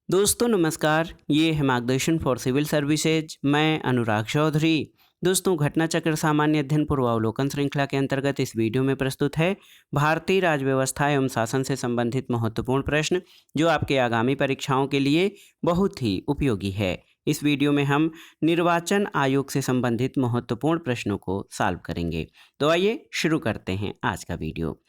दोस्तों नमस्कार, ये है मार्गदर्शन फॉर सिविल सर्विसेज। मैं अनुराग चौधरी। दोस्तों घटना चक्र सामान्य अध्ययन पूर्वावलोकन श्रृंखला के अंतर्गत इस वीडियो में प्रस्तुत है भारतीय राज्य व्यवस्था एवं शासन से संबंधित महत्वपूर्ण प्रश्न जो आपके आगामी परीक्षाओं के लिए बहुत ही उपयोगी है। इस वीडियो में हम निर्वाचन आयोग से संबंधित महत्वपूर्ण प्रश्नों को सॉल्व करेंगे। तो आइए शुरू करते हैं आज का वीडियो।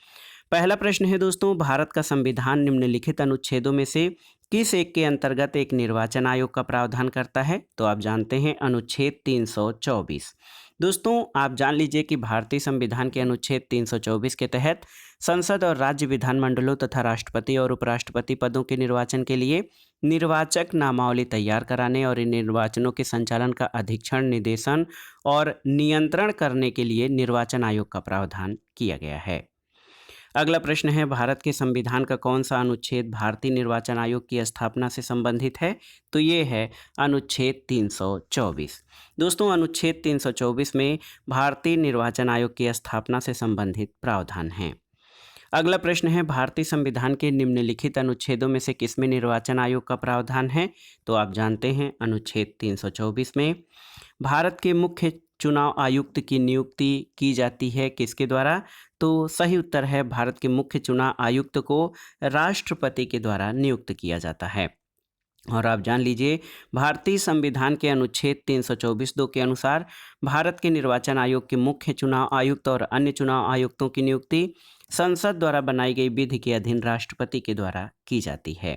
पहला प्रश्न है दोस्तों, भारत का संविधान निम्नलिखित अनुच्छेदों में से किस एक के अंतर्गत एक निर्वाचन आयोग का प्रावधान करता है? तो आप जानते हैं अनुच्छेद 324। दोस्तों आप जान लीजिए कि भारतीय संविधान के अनुच्छेद 324 के तहत संसद और राज्य विधानमंडलों तथा राष्ट्रपति और उपराष्ट्रपति पदों के निर्वाचन के लिए निर्वाचक नामावली तैयार कराने और इन निर्वाचनों के संचालन का अधीक्षण, निदेशन और नियंत्रण करने के लिए निर्वाचन आयोग का प्रावधान किया गया है। अगला प्रश्न है, भारत के संविधान का कौन सा अनुच्छेद भारतीय निर्वाचन आयोग की स्थापना से संबंधित है? तो ये है अनुच्छेद 324। दोस्तों अनुच्छेद 324 में भारतीय निर्वाचन आयोग की स्थापना से संबंधित प्रावधान हैं। अगला प्रश्न है, भारतीय संविधान के निम्नलिखित अनुच्छेदों में से किसमें निर्वाचन आयोग का प्रावधान है? तो आप जानते हैं अनुच्छेद 324 में भारत के मुख्य चुनाव आयुक्त की नियुक्ति की जाती है किसके द्वारा? तो सही उत्तर है, भारत के मुख्य चुनाव आयुक्त को राष्ट्रपति के द्वारा नियुक्त किया जाता है। और आप जान लीजिए भारतीय संविधान के अनुच्छेद 324(2) के अनुसार भारत के निर्वाचन आयोग के मुख्य चुनाव आयुक्त और अन्य चुनाव आयुक्तों की नियुक्ति संसद द्वारा बनाई गई विधि के अधीन राष्ट्रपति के द्वारा की जाती है।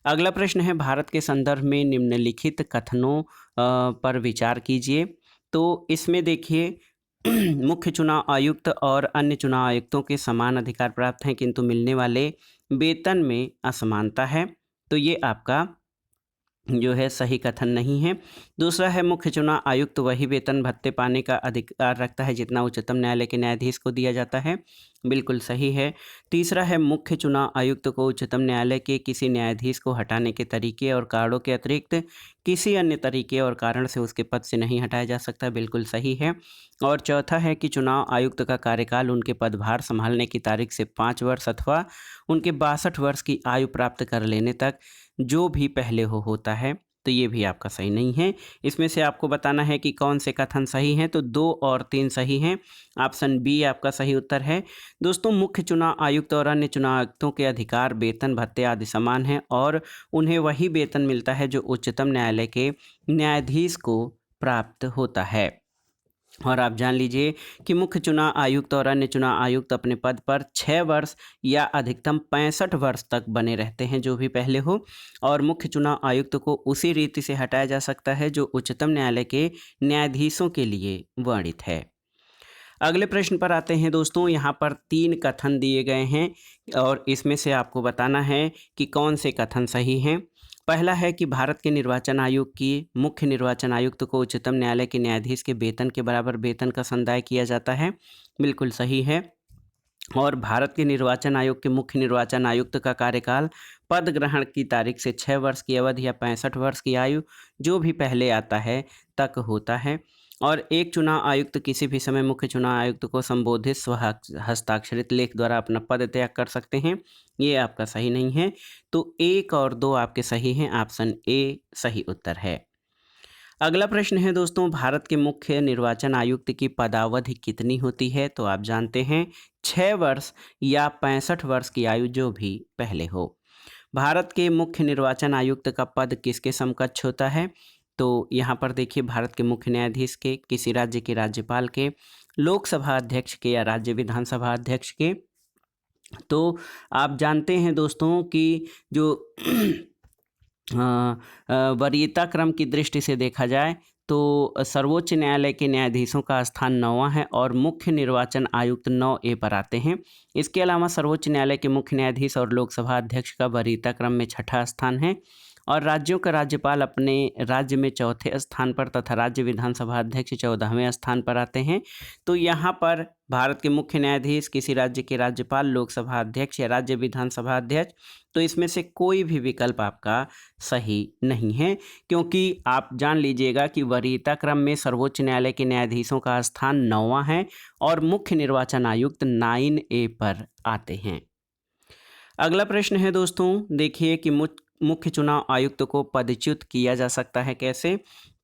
अगला प्रश्न है, भारत के संदर्भ में निम्नलिखित कथनों पर विचार कीजिए। तो इसमें देखिए मुख्य चुनाव आयुक्त और अन्य चुनाव आयुक्तों के समान अधिकार प्राप्त हैं किंतु मिलने वाले वेतन में असमानता है। तो ये आपका जो है सही कथन नहीं है। दूसरा है, मुख्य चुनाव आयुक्त वही वेतन भत्ते पाने का अधिकार रखता है जितना उच्चतम न्यायालय के न्यायाधीश को दिया जाता है। बिल्कुल सही है। तीसरा है, मुख्य चुनाव आयुक्त को उच्चतम न्यायालय के किसी न्यायाधीश को हटाने के तरीके और कारणों के अतिरिक्त किसी अन्य तरीके और कारण से उसके पद से नहीं हटाया जा सकता। बिल्कुल सही है। और चौथा है कि चुनाव आयुक्त का कार्यकाल उनके पदभार संभालने की तारीख से 5 वर्ष अथवा उनके 62 वर्ष की आयु प्राप्त कर लेने तक जो भी पहले होता है। तो ये भी आपका सही नहीं है। इसमें से आपको बताना है कि कौन से कथन सही हैं। तो 2 और 3 सही हैं। ऑप्शन बी आपका सही उत्तर है। दोस्तों मुख्य चुनाव आयुक्त और अन्य चुनाव आयुक्तों के अधिकार, वेतन, भत्ते आदि समान हैं और उन्हें वही वेतन मिलता है जो उच्चतम न्यायालय के न्यायाधीश को प्राप्त होता है। और आप जान लीजिए कि मुख्य चुनाव आयुक्त और अन्य चुनाव आयुक्त अपने पद पर 6 वर्ष या अधिकतम 65 वर्ष तक बने रहते हैं जो भी पहले हो, और मुख्य चुनाव आयुक्त को उसी रीति से हटाया जा सकता है जो उच्चतम न्यायालय के न्यायाधीशों के लिए वर्णित है। अगले प्रश्न पर आते हैं दोस्तों। यहाँ पर 3 कथन दिए गए हैं और इसमें से आपको बताना है कि कौन से कथन सही हैं। पहला है कि भारत के निर्वाचन आयोग की मुख्य निर्वाचन आयुक्त को उच्चतम न्यायालय के न्यायाधीश के वेतन के बराबर वेतन का संदाय किया जाता है। बिल्कुल सही है। और भारत के निर्वाचन आयोग के मुख्य निर्वाचन आयुक्त का कार्यकाल पद ग्रहण की तारीख से 6 वर्ष की अवधि या 65 वर्ष की आयु जो भी पहले आता है तक होता है। और एक चुनाव आयुक्त किसी भी समय मुख्य चुनाव आयुक्त को संबोधित हस्ताक्षरित लेख द्वारा अपना पद त्याग कर सकते हैं। ये आपका सही नहीं है। तो 1 और 2 आपके सही हैं। ऑप्शन ए सही उत्तर है। अगला प्रश्न है दोस्तों, भारत के मुख्य निर्वाचन आयुक्त की पदावधि कितनी होती है? तो आप जानते हैं 6 वर्ष या 65 वर्ष की आयु जो भी पहले हो। भारत के मुख्य निर्वाचन आयुक्त का पद किसके समकक्ष होता है? तो यहाँ पर देखिए भारत के मुख्य न्यायाधीश के, किसी राज्य के राज्यपाल के, लोकसभा अध्यक्ष के या राज्य विधानसभा अध्यक्ष के। तो आप जानते हैं दोस्तों कि जो वरीयता क्रम की दृष्टि से देखा जाए तो सर्वोच्च न्यायालय के न्यायाधीशों का स्थान 9वां है और मुख्य निर्वाचन आयुक्त 9A पर आते हैं। इसके अलावा सर्वोच्च न्यायालय के मुख्य न्यायाधीश और लोकसभा अध्यक्ष का वरीयता क्रम में 6ठा स्थान है और राज्यों का राज्यपाल अपने राज्य में 4थे स्थान पर तथा राज्य विधानसभा अध्यक्ष 14वें स्थान पर आते हैं। तो यहाँ पर भारत के मुख्य न्यायाधीश, किसी राज्य के राज्यपाल, लोकसभा अध्यक्ष या राज्य विधानसभा अध्यक्ष, तो इसमें से कोई भी विकल्प आपका सही नहीं है, क्योंकि आप जान लीजिएगा कि वरीयता क्रम में सर्वोच्च न्यायालय के न्यायाधीशों का स्थान 9वां है और मुख्य निर्वाचन आयुक्त 9A पर आते हैं। अगला प्रश्न है दोस्तों, देखिए कि मुख्य चुनाव आयुक्त को पदच्युत किया जा सकता है कैसे?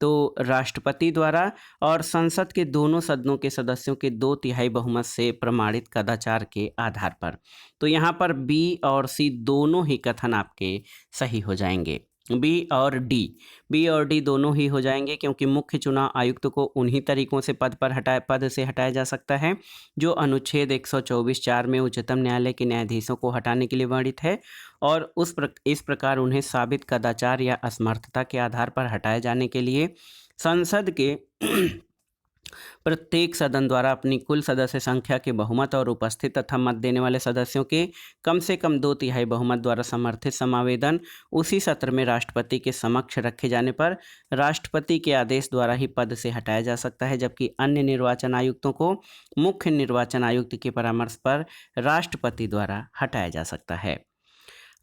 तो राष्ट्रपति द्वारा और संसद के दोनों सदनों के सदस्यों के 2/3 बहुमत से प्रमाणित कदाचार के आधार पर। तो यहाँ पर बी और सी दोनों ही कथन आपके सही हो जाएंगे। बी और डी दोनों ही हो जाएंगे, क्योंकि मुख्य चुनाव आयुक्त को उन्हीं तरीकों से पद से हटाया जा सकता है जो अनुच्छेद 124(4) में उच्चतम न्यायालय के न्यायाधीशों को हटाने के लिए वर्णित है, और इस प्रकार उन्हें साबित कदाचार या असमर्थता के आधार पर हटाए जाने के लिए संसद के प्रत्येक सदन द्वारा अपनी कुल सदस्य संख्या के बहुमत और उपस्थित तथा मत देने वाले सदस्यों के कम से कम 2/3 बहुमत द्वारा समर्थित समावेदन उसी सत्र में राष्ट्रपति के समक्ष रखे जाने पर राष्ट्रपति के आदेश द्वारा ही पद से हटाया जा सकता है, जबकि अन्य निर्वाचन आयुक्तों को मुख्य निर्वाचन आयुक्त के परामर्श पर राष्ट्रपति द्वारा हटाया जा सकता है।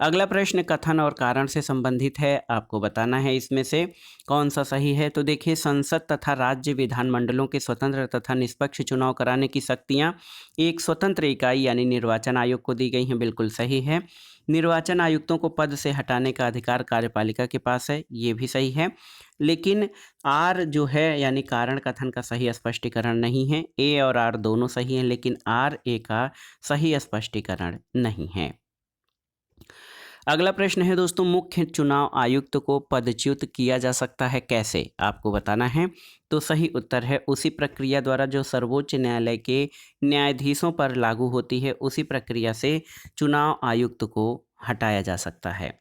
अगला प्रश्न कथन और कारण से संबंधित है। आपको बताना है इसमें से कौन सा सही है। तो देखिए, संसद तथा राज्य विधानमंडलों के स्वतंत्र तथा निष्पक्ष चुनाव कराने की शक्तियां एक स्वतंत्र इकाई यानी निर्वाचन आयोग को दी गई हैं, बिल्कुल सही है। निर्वाचन आयुक्तों को पद से हटाने का अधिकार कार्यपालिका के पास है, ये भी सही है। लेकिन आर जो है यानी कारण कथन का सही स्पष्टीकरण नहीं है। ए और आर दोनों सही हैं, लेकिन आर ए का सही स्पष्टीकरण नहीं है। अगला प्रश्न है दोस्तों, मुख्य चुनाव आयुक्त को पदच्युत किया जा सकता है कैसे? आपको बताना है। तो सही उत्तर है उसी प्रक्रिया द्वारा जो सर्वोच्च न्यायालय के न्यायाधीशों पर लागू होती है, उसी प्रक्रिया से चुनाव आयुक्त को हटाया जा सकता है।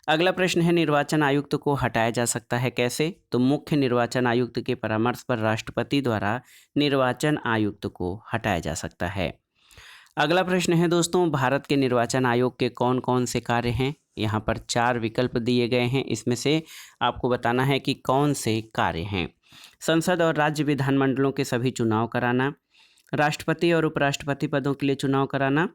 अगला प्रश्न है, निर्वाचन आयुक्त को हटाया जा सकता है कैसे? तो मुख्य निर्वाचन आयुक्त के परामर्श पर राष्ट्रपति द्वारा निर्वाचन आयुक्त को हटाया जा सकता है। अगला प्रश्न है दोस्तों, भारत के निर्वाचन आयोग के कौन कौन से कार्य हैं? यहाँ पर 4 विकल्प दिए गए हैं, इसमें से आपको बताना है कि कौन से कार्य हैं। संसद और राज्य विधानमंडलों के सभी चुनाव कराना, राष्ट्रपति और उपराष्ट्रपति पदों के लिए चुनाव कराना,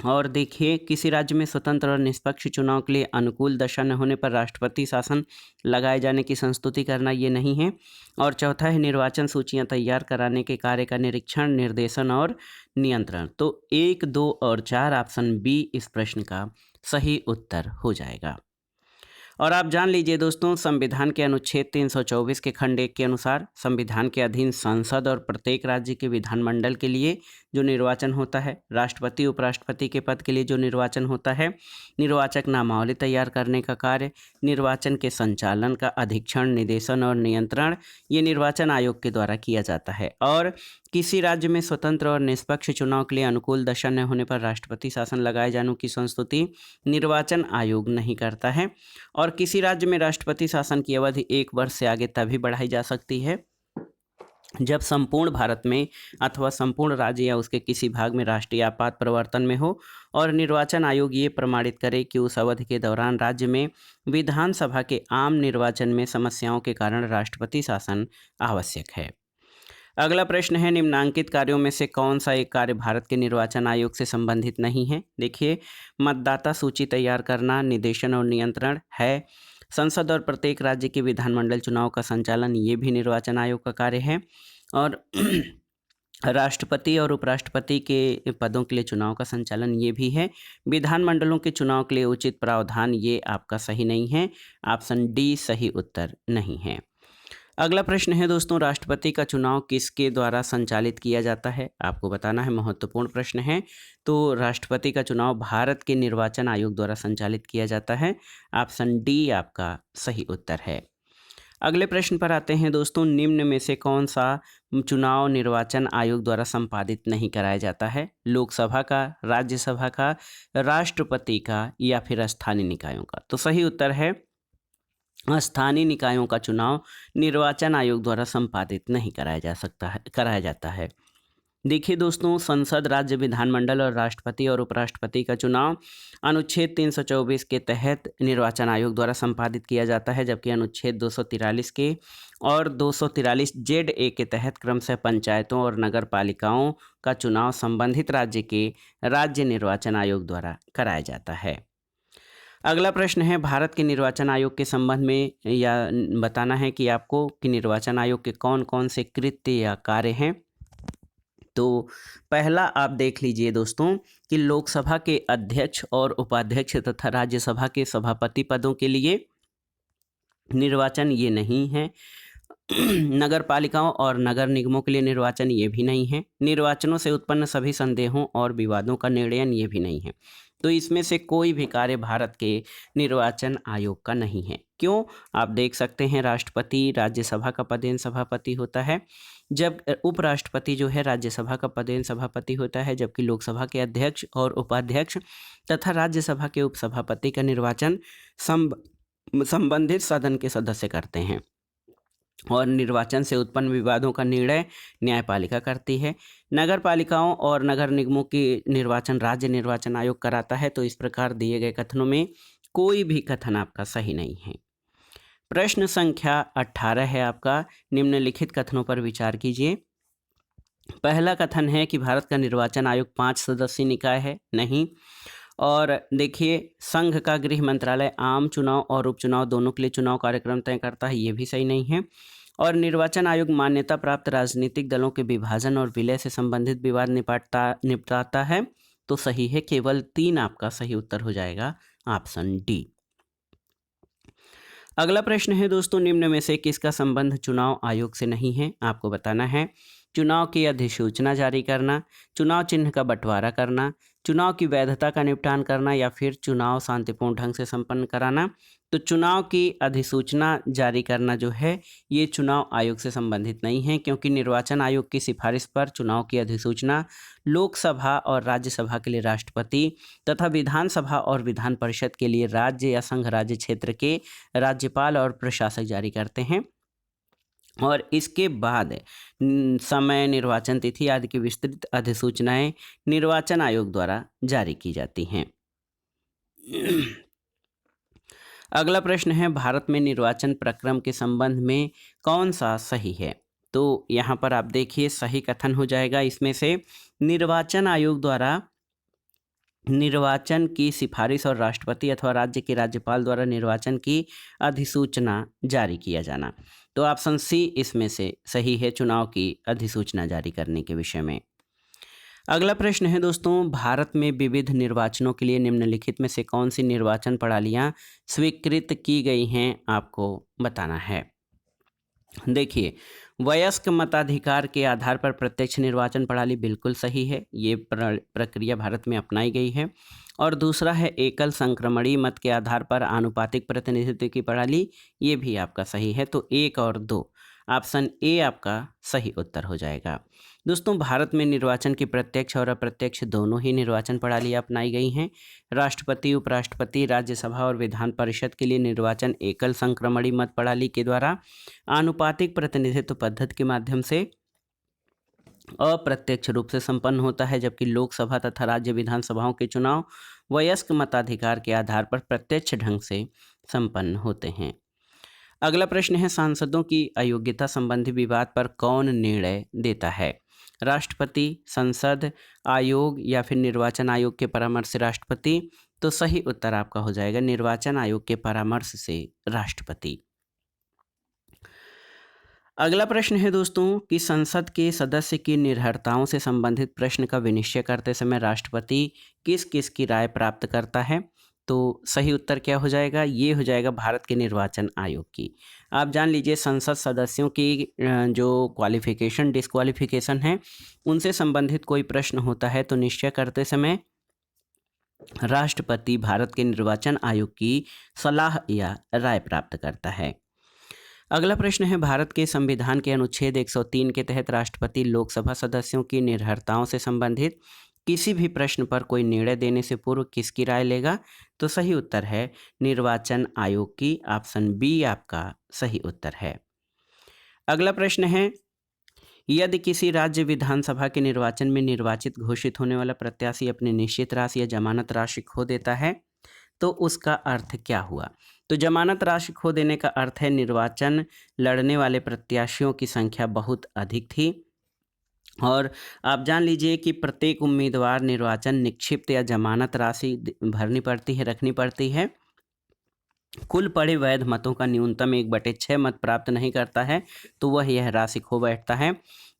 और देखिए किसी राज्य में स्वतंत्र और निष्पक्ष चुनाव के लिए अनुकूल दशा न होने पर राष्ट्रपति शासन लगाए जाने की संस्तुति करना, ये नहीं है। और चौथा है निर्वाचन सूचियां तैयार कराने के कार्य का निरीक्षण, निर्देशन और नियंत्रण। तो 1, 2 और 4 ऑप्शन बी इस प्रश्न का सही उत्तर हो जाएगा। और आप जान लीजिए दोस्तों, संविधान के अनुच्छेद 324 के खंड 1 के अनुसार संविधान के अधीन संसद और प्रत्येक राज्य के विधानमंडल के लिए जो निर्वाचन होता है, राष्ट्रपति उपराष्ट्रपति के पद के लिए जो निर्वाचन होता है, निर्वाचक नामावली तैयार करने का कार्य, निर्वाचन के संचालन का अधीक्षण, निदेशन और नियंत्रण, ये निर्वाचन आयोग के द्वारा किया जाता है। और किसी राज्य में स्वतंत्र और निष्पक्ष चुनाव के लिए अनुकूल दशा न होने पर राष्ट्रपति शासन लगाए जाने की संस्तुति निर्वाचन आयोग नहीं करता है। और किसी राज्य में राष्ट्रपति शासन की अवधि 1 वर्ष से आगे तभी बढ़ाई जा सकती है जब संपूर्ण भारत में अथवा संपूर्ण राज्य या उसके किसी भाग में राष्ट्रीय आपात प्रवर्तन में हो और निर्वाचन आयोग ये प्रमाणित करे कि उस अवधि के दौरान राज्य में विधानसभा के आम निर्वाचन में समस्याओं के कारण राष्ट्रपति शासन आवश्यक है। अगला प्रश्न है, निम्नांकित कार्यों में से कौन सा एक कार्य भारत के निर्वाचन आयोग से संबंधित नहीं है? देखिए, मतदाता सूची तैयार करना, निदेशन और नियंत्रण है। संसद और प्रत्येक राज्य के विधानमंडल चुनाव का संचालन, ये भी निर्वाचन आयोग का कार्य है। और राष्ट्रपति और उपराष्ट्रपति के पदों के लिए चुनाव का संचालन, ये भी है। विधानमंडलों के चुनाव के लिए उचित प्रावधान, ये आपका सही नहीं है। ऑप्शन डी सही उत्तर नहीं है। अगला प्रश्न है दोस्तों, राष्ट्रपति का चुनाव किसके द्वारा संचालित किया जाता है? आपको बताना है, महत्वपूर्ण प्रश्न है। तो राष्ट्रपति का चुनाव भारत के निर्वाचन आयोग द्वारा संचालित किया जाता है। ऑप्शन डी आपका सही उत्तर है। अगले प्रश्न पर आते हैं दोस्तों, निम्न में से कौन सा चुनाव निर्वाचन आयोग द्वारा संपादित नहीं कराया जाता है? लोकसभा का, राज्यसभा का, राष्ट्रपति का या फिर स्थानीय निकायों का? तो सही उत्तर है स्थानीय निकायों का चुनाव निर्वाचन आयोग द्वारा संपादित नहीं कराया जाता है। देखिए दोस्तों, संसद, राज्य विधानमंडल और राष्ट्रपति और उपराष्ट्रपति का चुनाव अनुच्छेद 324 के तहत निर्वाचन आयोग द्वारा संपादित किया जाता है, जबकि अनुच्छेद 243 के और 243 ZA के तहत क्रमशः पंचायतों और नगर पालिकाओं का चुनाव संबंधित राज्य के राज्य निर्वाचन आयोग द्वारा कराया जाता है। अगला प्रश्न है, भारत के निर्वाचन आयोग के संबंध में या बताना है कि आपको कि निर्वाचन आयोग के कौन कौन से कृत्य या कार्य हैं। तो पहला आप देख लीजिए दोस्तों कि लोकसभा के अध्यक्ष और उपाध्यक्ष तथा राज्यसभा के सभापति पदों के लिए निर्वाचन ये नहीं है। नगर पालिकाओं और नगर निगमों के लिए निर्वाचन ये भी नहीं है। निर्वाचनों से उत्पन्न सभी संदेहों और विवादों का निर्णय ये भी नहीं है। तो इसमें से कोई भी कार्य भारत के निर्वाचन आयोग का नहीं है। क्यों? आप देख सकते हैं राष्ट्रपति राज्यसभा का पदेन सभापति होता है, जब उपराष्ट्रपति जो है राज्यसभा का पदेन सभापति होता है, जबकि लोकसभा के अध्यक्ष और उपाध्यक्ष तथा राज्यसभा के उपसभापति का निर्वाचन संबंधित सदन के सदस्य करते हैं और निर्वाचन से उत्पन्न विवादों का निर्णय न्यायपालिका करती है। नगर पालिकाओं और नगर निगमों की निर्वाचन राज्य निर्वाचन आयोग कराता है। तो इस प्रकार दिए गए कथनों में कोई भी कथन आपका सही नहीं है। प्रश्न संख्या 18 है आपका, निम्नलिखित कथनों पर विचार कीजिए। पहला कथन है कि भारत का निर्वाचन आयोग 5 सदस्यीय निकाय है। नहीं। और देखिए, संघ का गृह मंत्रालय आम चुनाव और उपचुनाव दोनों के लिए चुनाव कार्यक्रम तय करता है, ये भी सही नहीं है। और निर्वाचन आयोग मान्यता प्राप्त राजनीतिक दलों के विभाजन और विलय से संबंधित विवाद निपटाता है, तो सही है। केवल 3 आपका सही उत्तर हो जाएगा, ऑप्शन डी। अगला प्रश्न है दोस्तों, निम्न में से किसका संबंध चुनाव आयोग से नहीं है? आपको बताना है। चुनाव की अधिसूचना जारी करना, चुनाव चिन्ह का बंटवारा करना, चुनाव की वैधता का निपटान करना या फिर चुनाव शांतिपूर्ण ढंग से संपन्न कराना। तो चुनाव की अधिसूचना जारी करना जो है ये चुनाव आयोग से संबंधित नहीं है, क्योंकि निर्वाचन आयोग की सिफारिश पर चुनाव की अधिसूचना लोकसभा और राज्यसभा के लिए राष्ट्रपति तथा विधानसभा और विधान परिषद के लिए राज्य या संघ राज्य क्षेत्र के राज्यपाल और प्रशासक जारी करते हैं। और इसके बाद समय, निर्वाचन तिथि आदि की विस्तृत अधिसूचनाएं निर्वाचन आयोग द्वारा जारी की जाती हैं। अगला प्रश्न है, भारत में निर्वाचन प्रक्रम के संबंध में कौन सा सही है? तो यहाँ पर आप देखिए सही कथन हो जाएगा इसमें से, निर्वाचन आयोग द्वारा निर्वाचन की सिफारिश और राष्ट्रपति अथवा राज्य के राज्यपाल द्वारा निर्वाचन की अधिसूचना जारी किया जाना। तो ऑप्शन सी इसमें से सही है, चुनाव की अधिसूचना जारी करने के विषय में। अगला प्रश्न है दोस्तों, भारत में विविध निर्वाचनों के लिए निम्नलिखित में से कौन सी निर्वाचन प्रणालियां स्वीकृत की गई हैं? आपको बताना है। देखिए, वयस्क मताधिकार के आधार पर प्रत्यक्ष निर्वाचन प्रणाली बिल्कुल सही है, ये प्रक्रिया भारत में अपनाई गई है। और दूसरा है एकल संक्रमणीय मत के आधार पर आनुपातिक प्रतिनिधित्व की प्रणाली, ये भी आपका सही है। तो 1 और 2 ऑप्शन ए आपका सही उत्तर हो जाएगा। दोस्तों, भारत में निर्वाचन की प्रत्यक्ष और अप्रत्यक्ष दोनों ही निर्वाचन प्रणालियाँ अपनाई गई हैं। राष्ट्रपति, उपराष्ट्रपति, राज्यसभा और विधान परिषद के लिए निर्वाचन एकल संक्रमणीय मत प्रणाली के द्वारा आनुपातिक प्रतिनिधित्व पद्धति के माध्यम से अप्रत्यक्ष रूप से संपन्न होता है, जबकि लोकसभा तथा राज्य विधानसभाओं के चुनाव वयस्क मताधिकार के आधार पर प्रत्यक्ष ढंग से संपन्न होते हैं। अगला प्रश्न है, सांसदों की अयोग्यता संबंधी विवाद पर कौन निर्णय देता है? राष्ट्रपति, संसद, आयोग या फिर निर्वाचन आयोग के परामर्श से राष्ट्रपति? तो सही उत्तर आपका हो जाएगा निर्वाचन आयोग के परामर्श से राष्ट्रपति। अगला प्रश्न है दोस्तों कि संसद के सदस्य की निर्भरताओं से संबंधित प्रश्न का विनिश्चय करते समय राष्ट्रपति किस किस की राय प्राप्त करता है? तो सही उत्तर क्या हो जाएगा? ये हो जाएगा भारत के निर्वाचन आयोग की। आप जान लीजिए, संसद सदस्यों की जो क्वालिफिकेशन डिस्क्वालिफिकेशन है उनसे संबंधित कोई प्रश्न होता है तो निश्चय करते समय राष्ट्रपति भारत के निर्वाचन आयोग की सलाह या राय प्राप्त करता है। अगला प्रश्न है, भारत के संविधान के अनुच्छेद 103 के तहत राष्ट्रपति लोकसभा सदस्यों की निर्भरताओं से संबंधित किसी भी प्रश्न पर कोई निर्णय देने से पूर्व किसकी राय लेगा? तो सही उत्तर है निर्वाचन आयोग की। ऑप्शन बी आपका सही उत्तर है। अगला प्रश्न है, यदि किसी राज्य विधानसभा के निर्वाचन में निर्वाचित घोषित होने वाला प्रत्याशी अपनी निश्चित राशि या जमानत राशि खो देता है तो उसका अर्थ क्या हुआ? तो जमानत राशि खो देने का अर्थ है निर्वाचन लड़ने वाले प्रत्याशियों की संख्या बहुत अधिक थी। और आप जान लीजिए कि प्रत्येक उम्मीदवार निर्वाचन निक्षिप्त या जमानत राशि भरनी पड़ती है, रखनी पड़ती है। कुल पड़े वैध मतों का न्यूनतम 1/6 मत प्राप्त नहीं करता है तो वह यह राशि खो बैठता है।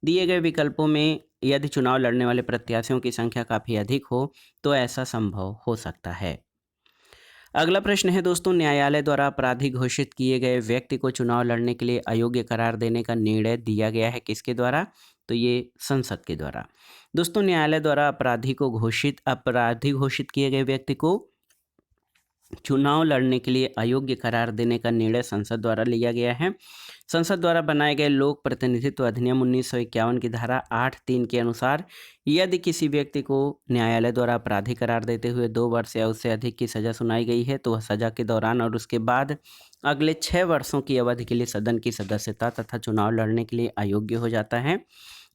दिए गए विकल्पों में यदि चुनाव लड़ने वाले प्रत्याशियों की संख्या काफ़ी अधिक हो तो ऐसा संभव हो सकता है। अगला प्रश्न है दोस्तों, न्यायालय द्वारा अपराधी घोषित किए गए व्यक्ति को चुनाव लड़ने के लिए अयोग्य करार देने का निर्णय दिया गया है किसके द्वारा? तो ये संसद के द्वारा। दोस्तों, न्यायालय द्वारा अपराधी घोषित किए गए व्यक्ति को चुनाव लड़ने के लिए अयोग्य करार देने का निर्णय संसद द्वारा लिया गया है। संसद द्वारा बनाए गए लोक प्रतिनिधित्व अधिनियम 1951 की धारा 8(3) के अनुसार यदि किसी व्यक्ति को न्यायालय द्वारा अपराधी करार देते हुए 2 वर्ष या उससे अधिक की सजा सुनाई गई है तो वह सजा के दौरान और उसके बाद अगले 6 वर्षों की अवधि के लिए सदन की सदस्यता तथा चुनाव लड़ने के लिए अयोग्य हो जाता है।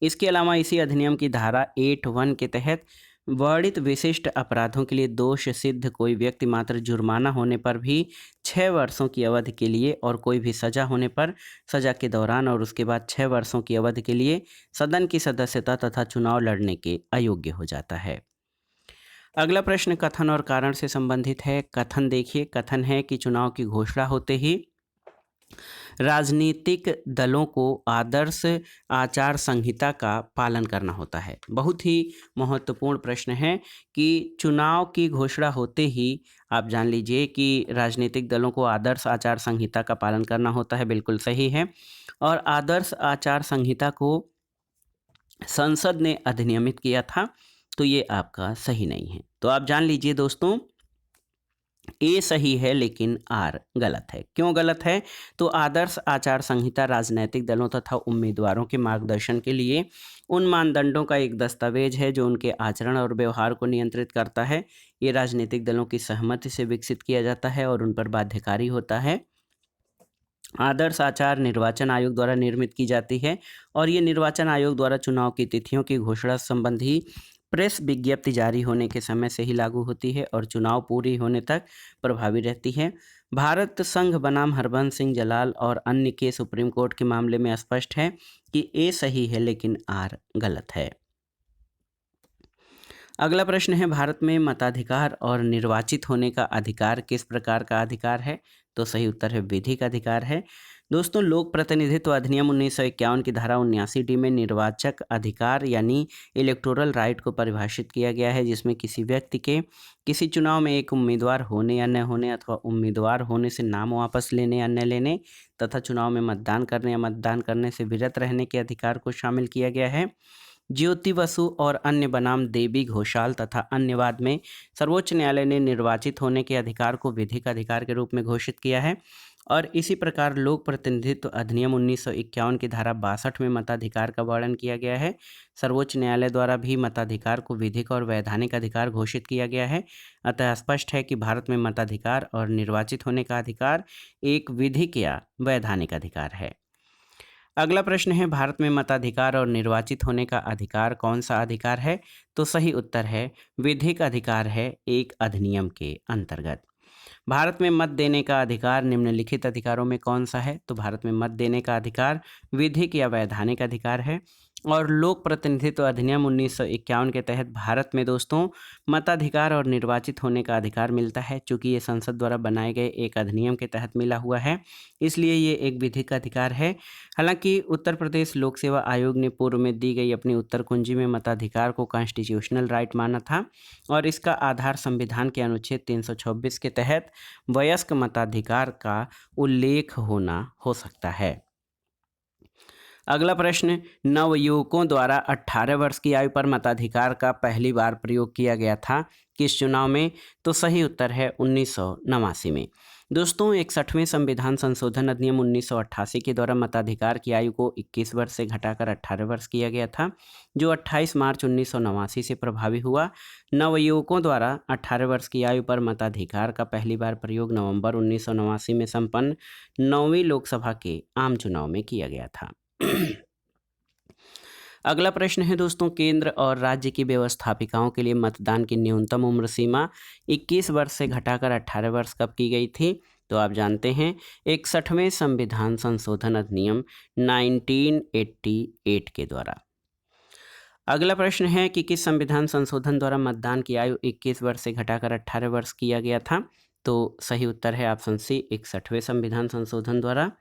इसके अलावा इसी अधिनियम की धारा 8(1) के तहत वर्णित विशिष्ट अपराधों के लिए दोष सिद्ध कोई व्यक्ति मात्र जुर्माना होने पर भी 6 वर्षों की अवधि के लिए और कोई भी सजा होने पर सजा के दौरान और उसके बाद 6 वर्षों की अवधि के लिए सदन की सदस्यता तथा चुनाव लड़ने के अयोग्य हो जाता है। अगला प्रश्न कथन और कारण से संबंधित है। कथन देखिए, कथन है कि चुनाव की घोषणा होते ही राजनीतिक दलों को आदर्श आचार संहिता का पालन करना होता है। बहुत ही महत्वपूर्ण प्रश्न है कि चुनाव की घोषणा होते ही आप जान लीजिए कि राजनीतिक दलों को आदर्श आचार संहिता का पालन करना होता है। बिल्कुल सही है। और आदर्श आचार संहिता को संसद ने अधिनियमित किया था, तो ये आपका सही नहीं है। तो आप जान लीजिए दोस्तों, ए सही है लेकिन आर गलत है। क्यों गलत है? तो आदर्श आचार संहिता राजनीतिक दलों तथा उम्मीदवारों के मार्गदर्शन के लिए उन मानदंडों का एक दस्तावेज है जो उनके आचरण और व्यवहार को नियंत्रित करता है। ये राजनीतिक दलों की सहमति से विकसित किया जाता है और उन पर बाध्यकारी होता है। आदर्श आचार निर्वाचन आयोग द्वारा निर्मित की जाती है और ये निर्वाचन आयोग द्वारा चुनाव की तिथियों की घोषणा संबंधी प्रेस विज्ञप्ति जारी होने के समय से ही लागू होती है और चुनाव पूरी होने तक प्रभावी रहती है। भारत संघ बनाम हरबंस सिंह जलाल और अन्य के सुप्रीम कोर्ट के मामले में स्पष्ट है कि ए सही है लेकिन आर गलत है। अगला प्रश्न है, भारत में मताधिकार और निर्वाचित होने का अधिकार किस प्रकार का अधिकार है? तो सही उत्तर है विधिक अधिकार है। दोस्तों, लोक प्रतिनिधित्व अधिनियम 1951 की धारा 79D में निर्वाचक अधिकार यानी इलेक्टोरल राइट को परिभाषित किया गया है, जिसमें किसी व्यक्ति के किसी चुनाव में एक उम्मीदवार होने या न होने अथवा उम्मीदवार होने से नाम वापस लेने या न लेने तथा चुनाव में मतदान करने या मतदान करने से विरत रहने के अधिकार को शामिल किया गया है। ज्योति बसु और अन्य बनाम देवी घोषाल तथा अन्य वाद में सर्वोच्च न्यायालय ने निर्वाचित होने के अधिकार को विधिक अधिकार के रूप में घोषित किया है। और इसी प्रकार लोक प्रतिनिधित्व अधिनियम 1951 की धारा 62 में मताधिकार का वर्णन किया गया है। सर्वोच्च न्यायालय द्वारा भी मताधिकार को विधिक और वैधानिक अधिकार घोषित किया गया है। अतः स्पष्ट है कि भारत में मताधिकार और निर्वाचित होने का अधिकार एक विधिक या वैधानिक अधिकार है। अगला प्रश्न है, भारत में मताधिकार और निर्वाचित होने का अधिकार कौन सा अधिकार है? तो सही उत्तर है विधिक अधिकार है एक अधिनियम के अंतर्गत। भारत में मत देने का अधिकार निम्नलिखित अधिकारों में कौन सा है? तो भारत में मत देने का अधिकार विधिक या वैधानिक अधिकार है। और लोक प्रतिनिधित्व अधिनियम 1951 के तहत भारत में दोस्तों मताधिकार और निर्वाचित होने का अधिकार मिलता है। चूँकि ये संसद द्वारा बनाए गए एक अधिनियम के तहत मिला हुआ है, इसलिए ये एक विधिक अधिकार है। हालांकि उत्तर प्रदेश लोक सेवा आयोग ने पूर्व में दी गई अपनी उत्तर कुंजी में मताधिकार को कॉन्स्टिट्यूशनल राइट माना था और इसका आधार संविधान के अनुच्छेद 326 के तहत वयस्क मताधिकार का उल्लेख होना हो सकता है। अगला प्रश्न, नवयुवकों द्वारा 18 वर्ष की आयु पर मताधिकार का पहली बार प्रयोग किया गया था किस चुनाव में? तो सही उत्तर है 1989 में। दोस्तों, 61वें संविधान संशोधन अधिनियम 1988 के द्वारा मताधिकार की आयु को 21 वर्ष से घटाकर 18 वर्ष किया गया था, जो 28 मार्च 1989 से प्रभावी हुआ। नवयुवकों द्वारा 18 वर्ष की आयु पर मताधिकार का पहली बार प्रयोग नवंबर 1989 में संपन्न 9वीं लोकसभा के आम चुनाव में किया गया था। अगला प्रश्न है दोस्तों, केंद्र और राज्य की व्यवस्थापिकाओं के लिए मतदान की न्यूनतम उम्र सीमा 21 वर्ष से घटाकर 18 वर्ष कब की गई थी? तो आप जानते हैं 61वें संविधान संशोधन अधिनियम 1988 के द्वारा। अगला प्रश्न है कि किस संविधान संशोधन द्वारा मतदान की आयु 21 वर्ष से घटाकर 18 वर्ष किया गया था? तो सही उत्तर है ऑप्शन सी 61वें संविधान संशोधन द्वारा।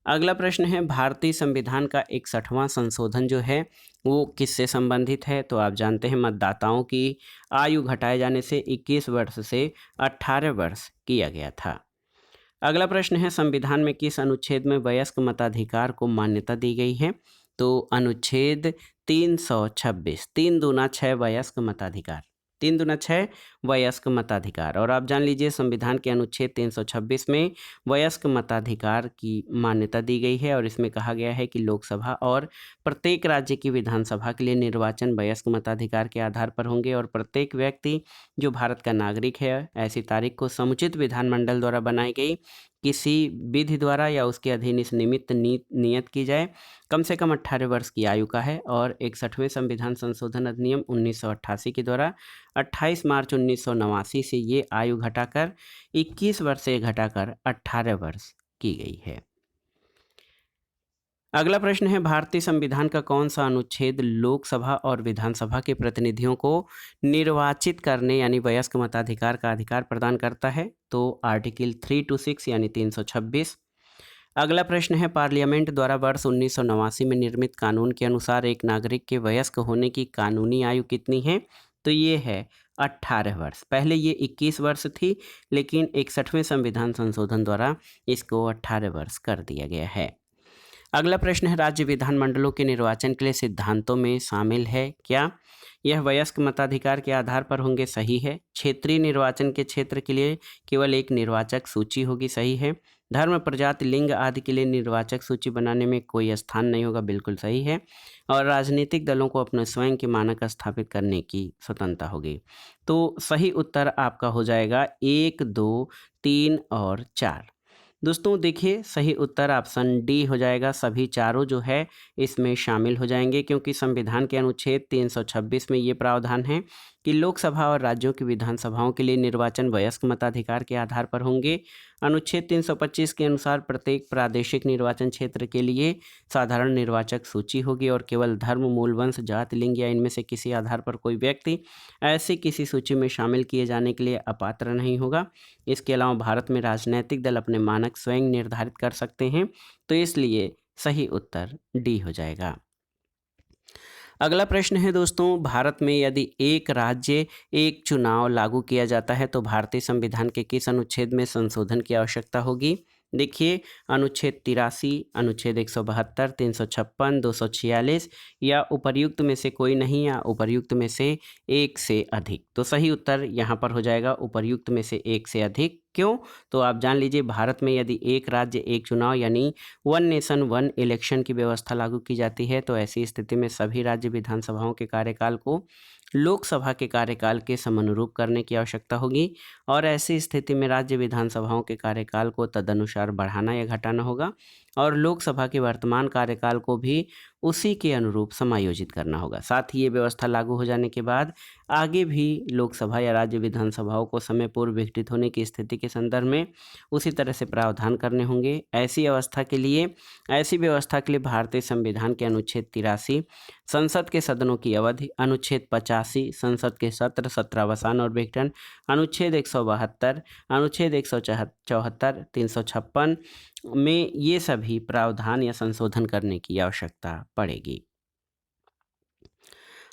अगला प्रश्न है भारतीय संविधान का 61वां संशोधन जो है वो किससे संबंधित है? तो आप जानते हैं मतदाताओं की आयु घटाए जाने से 21 वर्ष से 18 वर्ष किया गया था। अगला प्रश्न है संविधान में किस अनुच्छेद में वयस्क मताधिकार को मान्यता दी गई है? तो अनुच्छेद 326, 3 दूना 6 वयस्क मताधिकार, 3 दूना 6 वयस्क मताधिकार। और आप जान लीजिए संविधान के अनुच्छेद 326 में वयस्क मताधिकार की मान्यता दी गई है और इसमें कहा गया है कि लोकसभा और प्रत्येक राज्य की विधानसभा के लिए निर्वाचन वयस्क मताधिकार के आधार पर होंगे और प्रत्येक व्यक्ति जो भारत का नागरिक है ऐसी तारीख को समुचित विधानमंडल द्वारा बनाई गई किसी विधि द्वारा या उसके अधीन इस निमित्त नियत की जाए कम से कम 18 वर्ष की आयु का है। और 61वें संविधान संशोधन अधिनियम 1988 के द्वारा 28 मार्च 1989 से ये आयु घटाकर 21 वर्ष से घटाकर 18 वर्ष की गई है। अगला प्रश्न है भारतीय संविधान का कौन सा अनुच्छेद लोकसभा और विधानसभा के प्रतिनिधियों को निर्वाचित करने यानी वयस्क मताधिकार का अधिकार प्रदान करता है? तो आर्टिकल 326 यानी 326। अगला प्रश्न है पार्लियामेंट द्वारा वर्ष 1989 में निर्मित कानून के अनुसार एक नागरिक के वयस्क होने की कानूनी आयु कितनी है? तो ये है 18 वर्ष। पहले ये 21 वर्ष थी लेकिन 61वें संविधान संशोधन द्वारा इसको 18 वर्ष कर दिया गया है। अगला प्रश्न है राज्य विधानमंडलों के निर्वाचन के लिए सिद्धांतों में शामिल है क्या? यह वयस्क मताधिकार के आधार पर होंगे, सही है। क्षेत्रीय निर्वाचन के क्षेत्र के लिए केवल एक निर्वाचक सूची होगी, सही है। धर्म, प्रजाति, लिंग आदि के लिए निर्वाचक सूची बनाने में कोई स्थान नहीं होगा, बिल्कुल सही है। और राजनीतिक दलों को अपने स्वयं के मानक स्थापित करने की स्वतंत्रता होगी। तो सही उत्तर आपका हो जाएगा 1, 2, 3 और 4। दोस्तों देखिए सही उत्तर ऑप्शन डी हो जाएगा। सभी चारों जो है इसमें शामिल हो जाएंगे क्योंकि संविधान के अनुच्छेद 326 में ये प्रावधान है कि लोकसभा और राज्यों की विधानसभाओं के लिए निर्वाचन वयस्क मताधिकार के आधार पर होंगे। अनुच्छेद 325 के अनुसार प्रत्येक प्रादेशिक निर्वाचन क्षेत्र के लिए साधारण निर्वाचक सूची होगी और केवल धर्म, मूल वंश, जाति, लिंग या इनमें से किसी आधार पर कोई व्यक्ति ऐसी किसी सूची में शामिल किए जाने के लिए अपात्र नहीं होगा। इसके अलावा भारत में राजनीतिक दल अपने मानक स्वयं निर्धारित कर सकते हैं, तो इसलिए सही उत्तर डी हो जाएगा। अगला प्रश्न है दोस्तों भारत में यदि एक राज्य एक चुनाव लागू किया जाता है तो भारतीय संविधान के किस अनुच्छेद में संशोधन की आवश्यकता होगी? देखिए अनुच्छेद 83, अनुच्छेद 172, 356, 246 या उपर्युक्त में से कोई नहीं या उपर्युक्त में से एक से अधिक। तो सही उत्तर यहाँ पर हो जाएगा उपर्युक्त में से एक से अधिक। क्यों? तो आप जान लीजिए भारत में यदि एक राज्य एक चुनाव यानी वन नेशन वन इलेक्शन की व्यवस्था लागू की जाती है तो ऐसी स्थिति में सभी राज्य विधानसभाओं के कार्यकाल को लोकसभा के कार्यकाल के समानुरूप करने की आवश्यकता होगी और ऐसी स्थिति में राज्य विधानसभाओं के कार्यकाल को तदनुसार बढ़ाना या घटाना होगा और लोकसभा के वर्तमान कार्यकाल को भी उसी के अनुरूप समायोजित करना होगा। साथ ही ये व्यवस्था लागू हो जाने के बाद आगे भी लोकसभा या राज्य विधानसभाओं को समय पूर्व विघटित होने की स्थिति के संदर्भ में उसी तरह से प्रावधान करने होंगे। ऐसी व्यवस्था के लिए भारतीय संविधान के अनुच्छेद 83 संसद के सदनों की अवधि, अनुच्छेद 85 संसद के सत्र, सत्रावसान और विघटन, अनुच्छेद 172, अनुच्छेद 174, 356 में ये सभी प्रावधान या संशोधन करने की आवश्यकता पड़ेगी।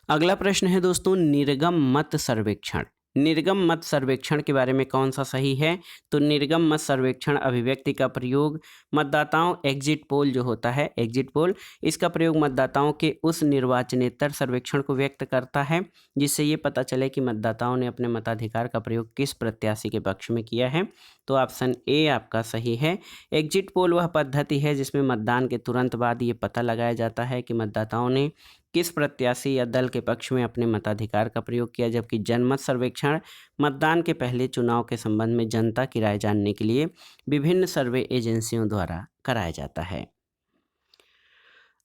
अगला प्रश्न है दोस्तों निर्गम मत सर्वेक्षण। निर्गम मत सर्वेक्षण के बारे में कौन सा सही है? तो निर्गम मत सर्वेक्षण अभिव्यक्ति का प्रयोग मतदाताओं एग्जिट पोल जो होता है एग्जिट पोल, इसका प्रयोग मतदाताओं के उस निर्वाचनेतर सर्वेक्षण को व्यक्त करता है जिससे ये पता चले कि मतदाताओं ने अपने मताधिकार का प्रयोग किस प्रत्याशी के पक्ष में किया है। तो ऑप्शन ए आपका सही है। एग्जिट पोल वह पद्धति है जिसमें मतदान के तुरंत बाद ये पता लगाया जाता है कि मतदाताओं ने किस प्रत्याशी या दल के पक्ष में अपने मताधिकार का प्रयोग किया, जबकि जनमत सर्वेक्षण मतदान के पहले चुनाव के संबंध में जनता की राय जानने के लिए विभिन्न सर्वे एजेंसियों द्वारा कराया जाता है।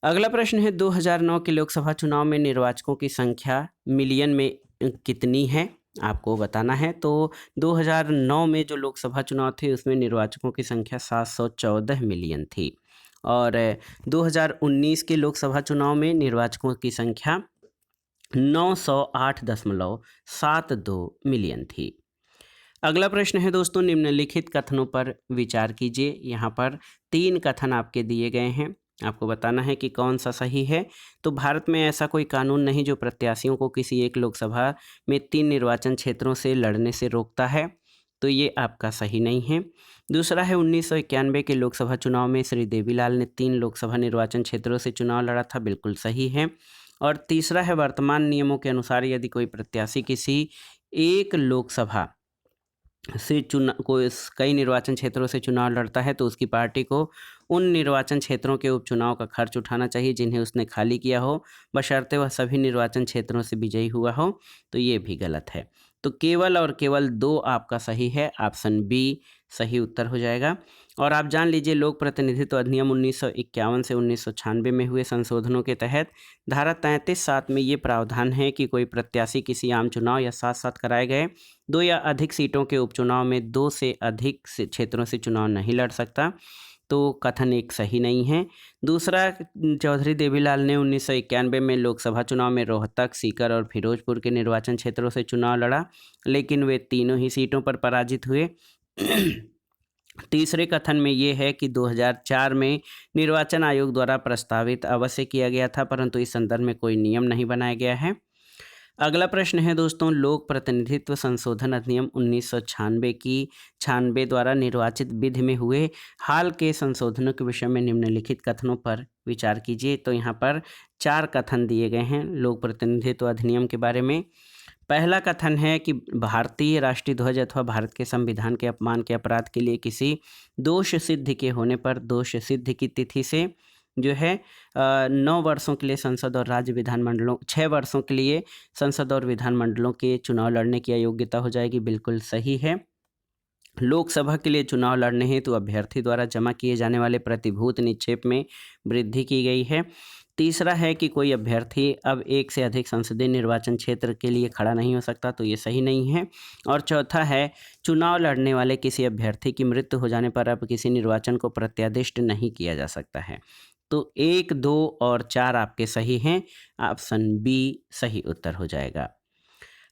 अगला प्रश्न है 2009 के लोकसभा चुनाव में निर्वाचकों की संख्या मिलियन में कितनी है? आपको बताना है। तो 2009 में जो लोकसभा चुनाव थे उसमें निर्वाचकों की संख्या 714 मिलियन थी और 2019 के लोकसभा चुनाव में निर्वाचकों की संख्या 908.72 मिलियन थी। अगला प्रश्न है दोस्तों, निम्नलिखित कथनों पर विचार कीजिए। यहाँ पर 3 कथन आपके दिए गए हैं, आपको बताना है कि कौन सा सही है। तो भारत में ऐसा कोई कानून नहीं जो प्रत्याशियों को किसी एक लोकसभा में 3 निर्वाचन क्षेत्रों से लड़ने से रोकता है, तो ये आपका सही नहीं है। दूसरा है 1991 के लोकसभा चुनाव में श्री देवीलाल ने 3 लोकसभा निर्वाचन क्षेत्रों से चुनाव लड़ा था, बिल्कुल सही है। और तीसरा है वर्तमान नियमों के अनुसार यदि कोई प्रत्याशी किसी एक लोकसभा से कई निर्वाचन क्षेत्रों से चुनाव लड़ता है तो उसकी पार्टी को उन निर्वाचन क्षेत्रों के उपचुनाव का खर्च उठाना चाहिए जिन्हें उसने खाली किया हो, बशर्ते वह सभी निर्वाचन क्षेत्रों से विजयी हुआ हो। तो ये भी गलत है। तो केवल और केवल 2 आपका सही है, ऑप्शन बी सही उत्तर हो जाएगा। और आप जान लीजिए, लोक प्रतिनिधित्व अधिनियम 1951 से 1996 में हुए संशोधनों के तहत धारा 33(7) में ये प्रावधान है कि कोई प्रत्याशी किसी आम चुनाव या साथ साथ कराए गए 2 या अधिक सीटों के उपचुनाव में 2 से अधिक क्षेत्रों से चुनाव नहीं लड़ सकता। तो कथन एक सही नहीं है। दूसरा, चौधरी देवीलाल ने 1991 में लोकसभा चुनाव में रोहतक, सीकर और फिरोजपुर के निर्वाचन क्षेत्रों से चुनाव लड़ा, लेकिन वे तीनों ही सीटों पर पराजित हुए। तीसरे कथन में ये है कि 2004 में निर्वाचन आयोग द्वारा प्रस्तावित अवश्य किया गया था, परंतु इस संदर्भ में कोई नियम नहीं बनाया गया है। अगला प्रश्न है दोस्तों, लोक प्रतिनिधित्व संशोधन अधिनियम 1996 की 96 द्वारा निर्वाचित विधि में हुए हाल के संशोधनों के विषय में निम्नलिखित कथनों पर विचार कीजिए। तो यहाँ पर 4 कथन दिए गए हैं लोक प्रतिनिधित्व अधिनियम के बारे में। पहला कथन है कि भारतीय राष्ट्रीय ध्वज अथवा भारत के संविधान के अपमान के अपराध के लिए किसी दोष सिद्ध के होने पर दोष सिद्ध की तिथि से जो है 9 वर्षों के लिए संसद और राज्य विधानमंडलों 6 वर्षों के लिए संसद और विधानमंडलों के चुनाव लड़ने की अयोग्यता हो जाएगी, बिल्कुल सही है। लोकसभा के लिए चुनाव लड़ने हेतु अभ्यर्थी द्वारा जमा किए जाने वाले प्रतिभूत निक्षेप में वृद्धि की गई है। तीसरा है कि कोई अभ्यर्थी अब एक से अधिक संसदीय निर्वाचन क्षेत्र के लिए खड़ा नहीं हो सकता, तो ये सही नहीं है। और चौथा है, चुनाव लड़ने वाले किसी अभ्यर्थी की मृत्यु हो जाने पर अब किसी निर्वाचन को प्रत्यादिष्ट नहीं किया जा सकता है। तो 1, 2 और 4 आपके सही हैं, ऑप्शन बी सही उत्तर हो जाएगा।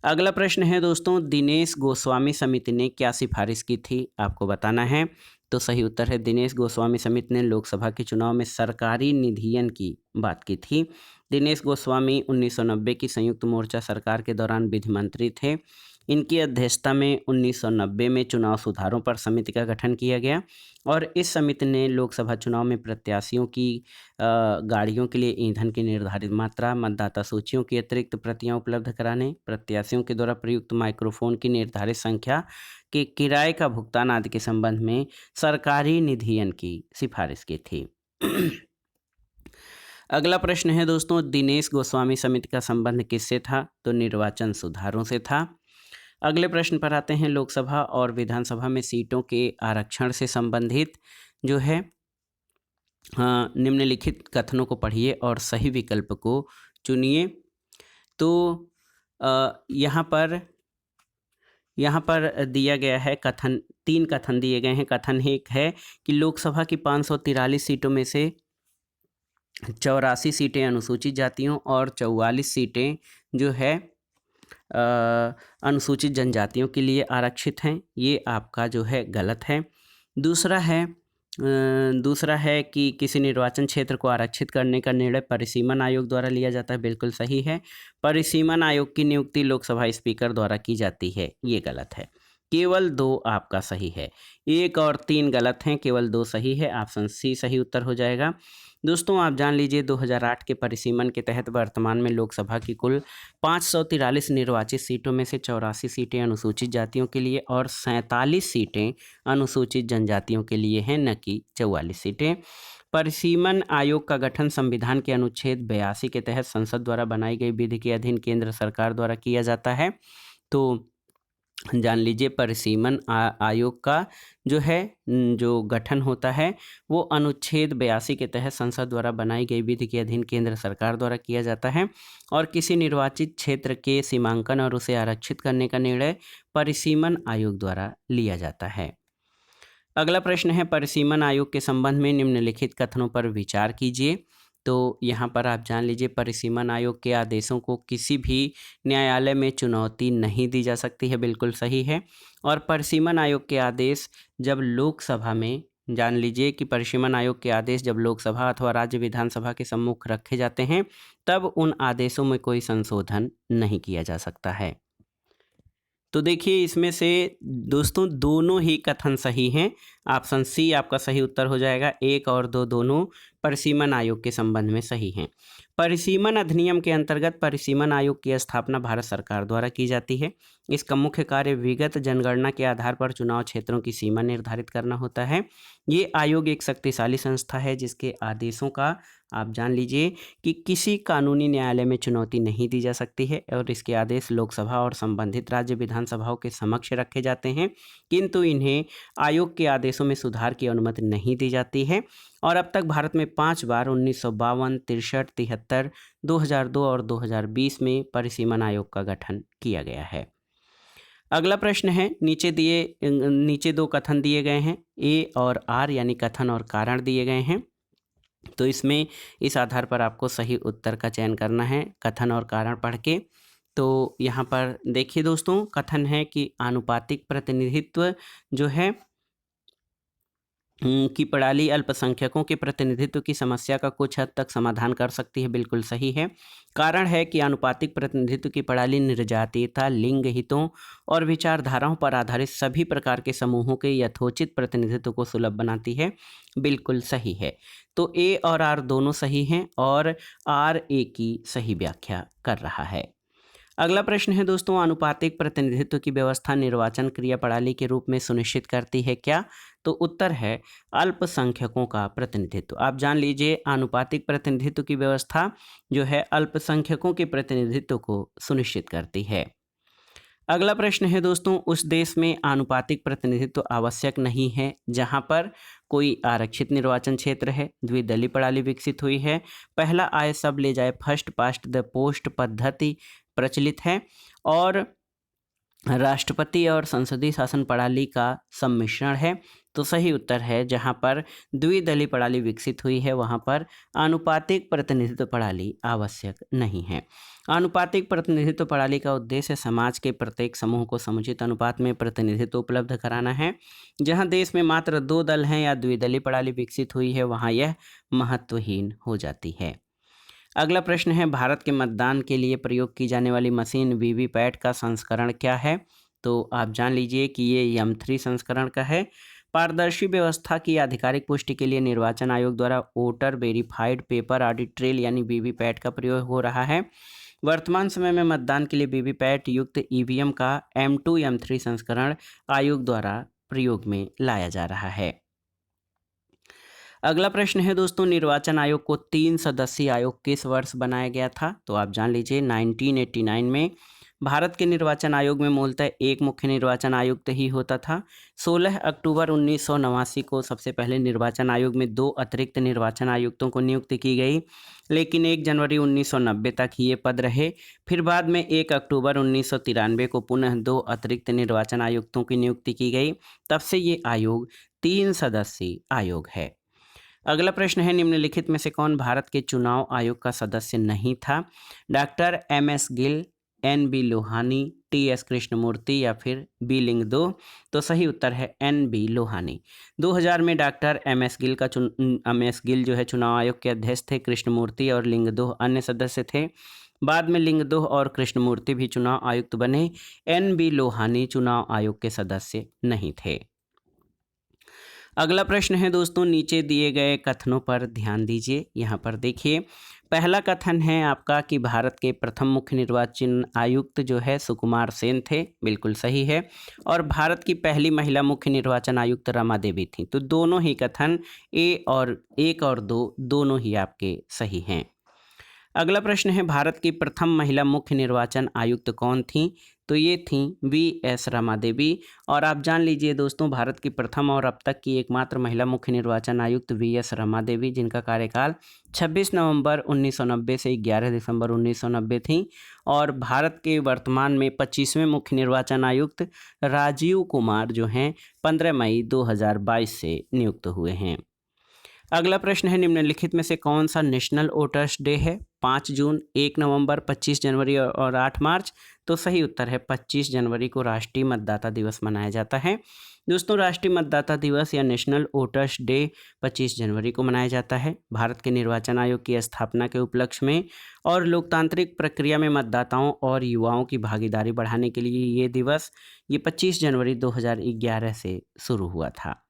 अगला प्रश्न है दोस्तों, दिनेश गोस्वामी समिति ने क्या सिफारिश की थी, आपको बताना है। तो सही उत्तर है, दिनेश गोस्वामी समिति ने लोकसभा के चुनाव में सरकारी निधियन की बात की थी। दिनेश गोस्वामी 1990 की संयुक्त मोर्चा सरकार के दौरान विधि मंत्री थे। इनकी अध्यक्षता में 1990 में चुनाव सुधारों पर समिति का गठन किया गया और इस समिति ने लोकसभा चुनाव में प्रत्याशियों की गाड़ियों के लिए ईंधन की निर्धारित मात्रा, मतदाता सूचियों की अतिरिक्त प्रतियां उपलब्ध कराने, प्रत्याशियों के द्वारा प्रयुक्त माइक्रोफोन की निर्धारित संख्या के किराए का भुगतान आदि के संबंध में सरकारी निधियन की सिफारिश की थी। अगला प्रश्न है दोस्तों, दिनेश गोस्वामी समिति का संबंध किससे था? तो निर्वाचन सुधारों से था। अगले प्रश्न पर आते हैं, लोकसभा और विधानसभा में सीटों के आरक्षण से संबंधित जो है निम्नलिखित कथनों को पढ़िए और सही विकल्प को चुनिए। तो यहाँ पर दिया गया है कथन, 3 कथन दिए गए हैं। कथन 1 है कि लोकसभा की 543 सीटों में से 84 सीटें अनुसूचित जातियों और 44 सीटें जो है अनुसूचित जनजातियों के लिए आरक्षित हैं। ये आपका जो है गलत है। दूसरा है कि किसी निर्वाचन क्षेत्र को आरक्षित करने का निर्णय परिसीमन आयोग द्वारा लिया जाता है, बिल्कुल सही है। परिसीमन आयोग की नियुक्ति लोकसभा स्पीकर द्वारा की जाती है, ये गलत है। केवल 2 आपका सही है, 1 और 3 गलत हैं, केवल 2 सही है, ऑप्शन सी सही उत्तर हो जाएगा। दोस्तों आप जान लीजिए, 2008 के परिसीमन के तहत वर्तमान में लोकसभा की कुल 543 निर्वाचित सीटों में से 84 सीटें अनुसूचित जातियों के लिए और 47 सीटें अनुसूचित जनजातियों के लिए हैं, न कि 44 सीटें। परिसीमन आयोग का गठन संविधान के अनुच्छेद 82 के तहत संसद द्वारा बनाई गई विधि के अधीन केंद्र सरकार द्वारा किया जाता है। तो जान लीजिए, परिसीमन आयोग का जो है जो गठन होता है वो अनुच्छेद 82 के तहत संसद द्वारा बनाई गई विधि के अधीन केंद्र सरकार द्वारा किया जाता है और किसी निर्वाचित क्षेत्र के सीमांकन और उसे आरक्षित करने का निर्णय परिसीमन आयोग द्वारा लिया जाता है। अगला प्रश्न है, परिसीमन आयोग के संबंध में निम्नलिखित कथनों पर विचार कीजिए। तो यहाँ पर आप जान लीजिए परिसीमन आयोग के आदेशों को किसी भी न्यायालय में चुनौती नहीं दी जा सकती है, बिल्कुल सही है। और परिसीमन आयोग के आदेश जब लोकसभा में, जान लीजिए कि परिसीमन आयोग के आदेश जब लोकसभा अथवा राज्य विधानसभा के सम्मुख रखे जाते हैं तब उन आदेशों में कोई संशोधन नहीं किया जा सकता है। तो देखिए इसमें से दोस्तों दोनों ही कथन सही हैं। ऑप्शन सी आपका सही उत्तर हो जाएगा। 1 और 2 दोनों परिसीमन आयोग के संबंध में सही हैं। परिसीमन अधिनियम के अंतर्गत परिसीमन आयोग की स्थापना भारत सरकार द्वारा की जाती है। इसका मुख्य कार्य विगत जनगणना के आधार पर चुनाव क्षेत्रों की सीमा निर्धारित करना होता है। ये आयोग एक शक्तिशाली संस्था है जिसके आदेशों का आप जान लीजिए कि किसी कानूनी न्यायालय में चुनौती नहीं दी जा सकती है और इसके आदेश लोकसभा और संबंधित राज्य विधानसभाओं के समक्ष रखे जाते हैं, किंतु इन्हें आयोग के आदेशों में सुधार की अनुमति नहीं दी जाती है। और अब तक भारत में 5 बार 1952, 63, 73, 2002 और 2020 में परिसीमन आयोग का गठन किया गया है। अगला प्रश्न है, नीचे 2 कथन दिए गए हैं, ए और आर यानी कथन और कारण दिए गए हैं। तो इसमें इस आधार पर आपको सही उत्तर का चयन करना है कथन और कारण पढ़ के। तो यहाँ पर देखिए दोस्तों, कथन है कि आनुपातिक प्रतिनिधित्व जो है की प्रणाली अल्पसंख्यकों के प्रतिनिधित्व की समस्या का कुछ हद तक समाधान कर सकती है, बिल्कुल सही है। कारण है कि आनुपातिक प्रतिनिधित्व की प्रणाली निर्जातीयता, लिंग हितों और विचारधाराओं पर आधारित सभी प्रकार के समूहों के यथोचित प्रतिनिधित्व को सुलभ बनाती है, बिल्कुल सही है। तो ए और आर दोनों सही हैं और आर ए की सही व्याख्या कर रहा है। अगला प्रश्न है दोस्तों, आनुपातिक प्रतिनिधित्व की व्यवस्था निर्वाचन क्रिया प्रणाली के रूप में सुनिश्चित करती है क्या? तो उत्तर है अल्पसंख्यकों का प्रतिनिधित्व। आप जान लीजिए आनुपातिक प्रतिनिधित्व की व्यवस्था जो है अल्पसंख्यकों के प्रतिनिधित्व को सुनिश्चित करती है। अगला प्रश्न है दोस्तों, उस देश में आनुपातिक प्रतिनिधित्व आवश्यक नहीं है जहां पर कोई आरक्षित निर्वाचन क्षेत्र है, द्विदलीय प्रणाली विकसित हुई है, पहला आए सब ले जाए, फर्स्ट पास्ट द पोस्ट पद्धति प्रचलित है और राष्ट्रपति और संसदीय शासन प्रणाली का सम्मिश्रण है। तो सही उत्तर है जहां पर द्विदलीय प्रणाली विकसित हुई है वहां पर आनुपातिक प्रतिनिधित्व प्रणाली आवश्यक नहीं है। आनुपातिक प्रतिनिधित्व प्रणाली का उद्देश्य समाज के प्रत्येक समूह को समुचित अनुपात में प्रतिनिधित्व उपलब्ध कराना है। जहां देश में मात्र 2 दल हैं या द्विदलीय प्रणाली विकसित हुई है वहां यह महत्वहीन हो जाती है। अगला प्रश्न है, भारत के मतदान के लिए प्रयोग की जाने वाली मशीन वीवीपैट का संस्करण क्या है? तो आप जान लीजिए कि ये M3 संस्करण का है। पारदर्शी व्यवस्था की आधिकारिक पुष्टि के लिए निर्वाचन आयोग द्वारा voter verified paper audit trail यानी वीवीपैट का प्रयोग हो रहा है। वर्तमान समय में मतदान के लिए वीवीपैट युक्त ईवीएम का M2 M3 संस्करण आयोग द्वारा प्रयोग में लाया जा रहा है। अगला प्रश्न है दोस्तों, निर्वाचन आयोग को 3 सदस्यीय आयोग किस वर्ष बनाया गया था? तो आप जान लीजिए 1989 में। भारत के निर्वाचन आयोग में मूलतः एक मुख्य निर्वाचन आयुक्त ही होता था। 16 अक्टूबर 1989 को सबसे पहले निर्वाचन आयोग में 2 अतिरिक्त निर्वाचन आयुक्तों को नियुक्त की गई, लेकिन 1 जनवरी 1990 तक ही ये पद रहे। फिर बाद में 1 अक्टूबर 1993 को पुनः 2 अतिरिक्त निर्वाचन आयुक्तों की नियुक्ति की गई। तब से ये आयोग 3 सदस्यीय आयोग है। अगला प्रश्न है, निम्नलिखित में से कौन भारत के चुनाव आयोग का सदस्य नहीं था? डॉक्टर MS गिल, NB लोहानी, TS कृष्णमूर्ति या फिर B लिंगदो? तो सही उत्तर है NB लोहानी। 2000 में डॉक्टर MS गिल जो है चुनाव आयोग के अध्यक्ष थे। कृष्णमूर्ति और लिंगदो अन्य सदस्य थे। बाद में लिंगदो और कृष्णमूर्ति भी चुनाव आयुक्त बने। NB लोहानी चुनाव आयोग के सदस्य नहीं थे। अगला प्रश्न है दोस्तों, नीचे दिए गए कथनों पर ध्यान दीजिए। यहाँ पर देखिए, पहला कथन है आपका कि भारत के प्रथम मुख्य निर्वाचन आयुक्त जो है सुकुमार सेन थे, बिल्कुल सही है। और भारत की पहली महिला मुख्य निर्वाचन आयुक्त रमा देवी थी। तो दोनों ही कथन 1 और 2 दोनों ही आपके सही हैं। अगला प्रश्न है, भारत की प्रथम महिला मुख्य निर्वाचन आयुक्त कौन थी? तो ये थी VS रमा देवी। और आप जान लीजिए दोस्तों, भारत की प्रथम और अब तक की एकमात्र महिला मुख्य निर्वाचन आयुक्त VS रमा देवी, जिनका कार्यकाल 26 नवंबर 1990 से 11 दिसंबर 1990 थी। और भारत के वर्तमान में 25वें मुख्य निर्वाचन आयुक्त राजीव कुमार जो हैं 15 मई 2022 से नियुक्त हुए हैं। अगला प्रश्न है, निम्नलिखित में से कौन सा नेशनल वोटर्स डे है? 5 जून, 1 नवंबर, 25 जनवरी और 8 मार्च। तो सही उत्तर है 25 जनवरी को राष्ट्रीय मतदाता दिवस मनाया जाता है। दोस्तों, राष्ट्रीय मतदाता दिवस या नेशनल वोटर्स डे 25 जनवरी को मनाया जाता है। भारत के निर्वाचन आयोग की स्थापना के उपलक्ष्य में और लोकतांत्रिक प्रक्रिया में मतदाताओं और युवाओं की भागीदारी बढ़ाने के लिए ये 25 जनवरी 2011 से शुरू हुआ था।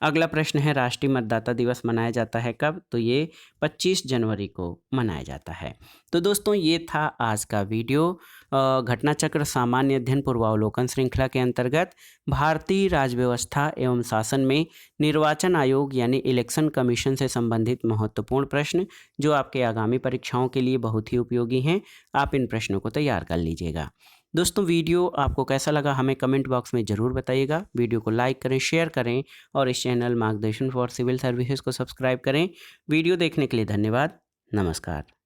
अगला प्रश्न है, राष्ट्रीय मतदाता दिवस मनाया जाता है कब? तो ये 25 जनवरी को मनाया जाता है। तो दोस्तों, ये था आज का वीडियो। घटना चक्र सामान्य अध्ययन पूर्वावलोकन श्रृंखला के अंतर्गत भारतीय राज्य व्यवस्था एवं शासन में निर्वाचन आयोग यानी इलेक्शन कमीशन से संबंधित महत्वपूर्ण प्रश्न, जो आपके आगामी परीक्षाओं के लिए बहुत ही उपयोगी हैं। आप इन प्रश्नों को तैयार कर लीजिएगा। दोस्तों, वीडियो आपको कैसा लगा हमें कमेंट बॉक्स में ज़रूर बताइएगा। वीडियो को लाइक करें, शेयर करें और इस चैनल मार्गदर्शन फॉर सिविल सर्विसेज को सब्सक्राइब करें। वीडियो देखने के लिए धन्यवाद। नमस्कार।